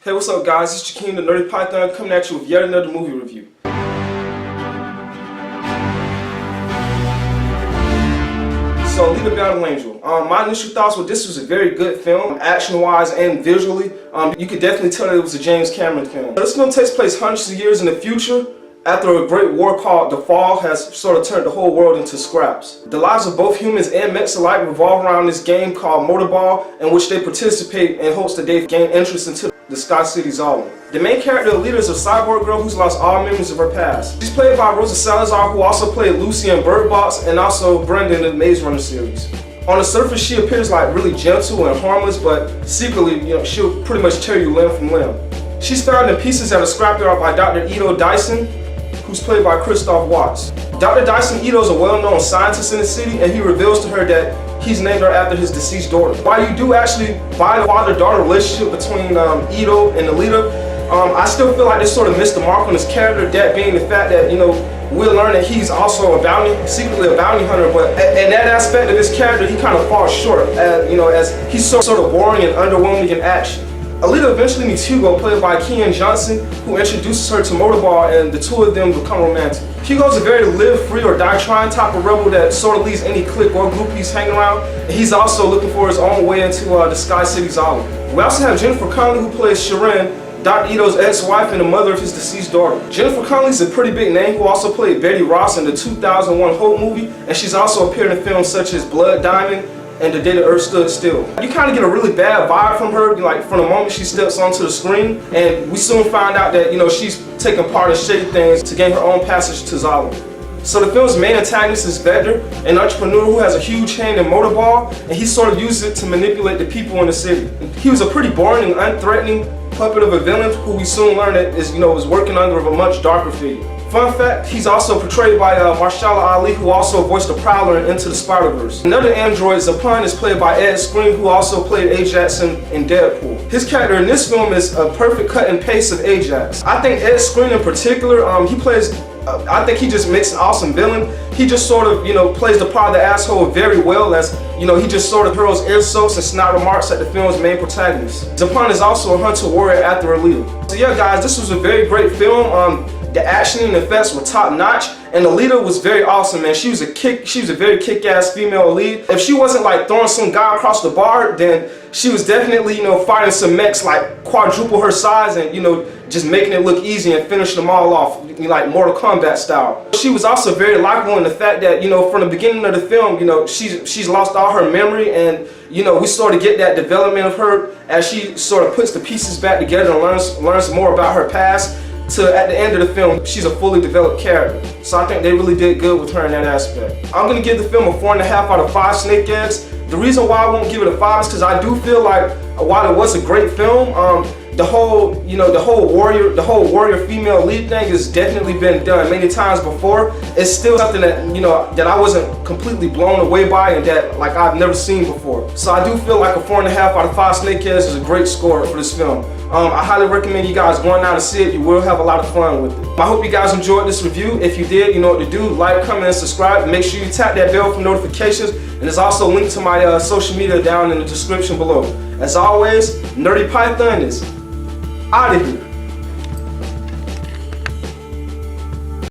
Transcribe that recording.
Hey, what's up guys, it's Keean the Nerdy Python coming at you with yet another movie review. So, Alita Battle Angel. My initial thoughts were this was a very good film, action-wise and visually. You could definitely tell that it was a James Cameron film. This film takes place hundreds of years in the future, after a great war called The Fall has sort of turned the whole world into scraps. The lives of both humans and mechs alike revolve around this game called Motorball, in which they participate in hopes that they gain entrance into the Sky City Zolom. The main character, Alita, is a cyborg girl who's lost all memories of her past. She's played by Rosa Salizar, who also played Lucy in Bird Box and also Brenda in the Maze Runner series. On the surface, she appears like really gentle and harmless, but secretly, she'll pretty much tear you limb from limb. She's found in pieces at a scrapyard by Dr. Ed Dyson, who's played by Christoph Waltz. Dr. Dyson Ito is a well-known scientist in the city, and he reveals to her that he's named her after his deceased daughter. While you do actually buy the father-daughter relationship between Ito and Alita, I still feel like they sort of missed the mark on his character, that being the fact that, we'll learn that he's also secretly a bounty hunter, but in that aspect of his character, he kind of falls short, as he's sort of boring and underwhelming in action. Alita eventually meets Hugo, played by Keean Johnson, who introduces her to Motorball, and the two of them become romantic. Hugo's a very live, free, or die trying type of rebel that sort of leaves any clique or group he's hanging around, and he's also looking for his own way into the Sky City Zolom. We also have Jennifer Connelly, who plays Sharon, Dr. Ito's ex-wife and the mother of his deceased daughter. Jennifer Connelly's a pretty big name, who also played Betty Ross in the 2001 Hope movie, and she's also appeared in films such as Blood Diamond and The Day the Earth Stood Still. You kind of get a really bad vibe from her, like from the moment she steps onto the screen, and we soon find out that she's taking part in shady things to gain her own passage to Zolom. So the film's main antagonist is Vector, an entrepreneur who has a huge hand in Motorball, and he sort of uses it to manipulate the people in the city. He was a pretty boring and unthreatening puppet of a villain who we soon learn that is working under a much darker figure. Fun fact, he's also portrayed by Mahershala Ali, who also voiced the Prowler in Into the Spider-Verse. Another android, Zapun, is played by Ed Skrein, who also played Ajax in Deadpool. His character in this film is a perfect cut and paste of Ajax. I think Ed Skrein in particular, I think he just makes an awesome villain. He just sort of, plays the part of the asshole very well, as, he just sort of hurls insults and snide remarks at the film's main protagonist. Zapun is also a hunter warrior after Alita. So yeah guys, this was a very great film. The action and effects were top notch, and Alita was very awesome, man. She was a very kick-ass female lead. If she wasn't like throwing some guy across the bar, then she was definitely, fighting some mechs like quadruple her size and, just making it look easy and finishing them all off, like Mortal Kombat style. She was also very likable in the fact that, from the beginning of the film, she's lost all her memory, and, we sort of get that development of her as she sort of puts the pieces back together and learns more about her past. To at the end of the film, she's a fully developed character. So I think they really did good with her in that aspect. I'm gonna give the film a 4.5 out of 5 snake eggs. The reason why I won't give it a 5 is because I do feel like while it was a great film, the whole warrior female lead thing has definitely been done many times before. It's still something that that I wasn't completely blown away by, and that I've never seen before. So I do feel like a 4.5 out of 5 snake eggs is a great score for this film. I highly recommend you guys going out and see it. You will have a lot of fun with it. I hope you guys enjoyed this review. If you did, you know what to do. Like, comment, and subscribe. Make sure you tap that bell for notifications. And there's also a link to my social media down in the description below. As always, Nerdy Python is out of here.